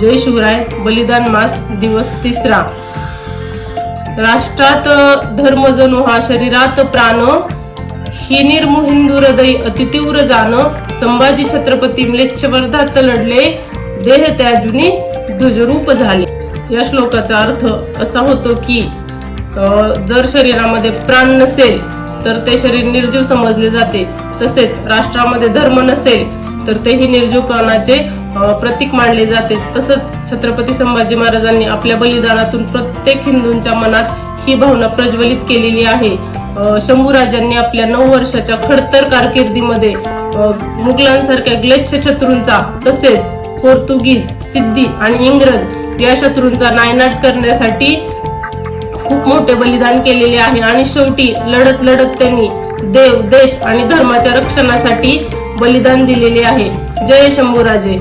जय शिवराय. बलिदान मास दिवस 3रा. राष्ट्रात धर्म जणू हा शरीरात प्राण, ही निर्मू हिंदू हृदय अतितीव्र जाण. संभाजी छत्रपती म्लेच्छवर्धात लढले, देह त्याजुनी ध्वजरूप झाले. या श्लोकाचा अर्थ असा होतो की जर शरीरामध्ये प्राण नसेल तर ते शरीर निर्जीव समजले जाते. तसेच राष्ट्रामध्ये धर्म नसेल तर तेही निर्जीवपणाचे प्रतीक मानले जाते. तसंच छत्रपती संभाजी महाराजांनी आपल्या बलिदानातून प्रत्येक हिंदूंच्या मनात ही भावना प्रज्वलित केलेली आहे. शंभूराजांनी आपल्या 9 वर्षाच्या खडतर कारकिर्दीमध्ये मुघलांसारख्या ग्लेच्छ शत्रूंचा तसेच पोर्तुगीज, सिद्धी आणि इंग्रज या शत्रूंचा नायनाट करण्यासाठी खूप मोठे बलिदान केलेले आहे. आणि शेवटी लढत लढत त्यांनी देव, देश आणि धर्माच्या रक्षणासाठी बलिदान दिलेले आहे. जय शंभूराजे.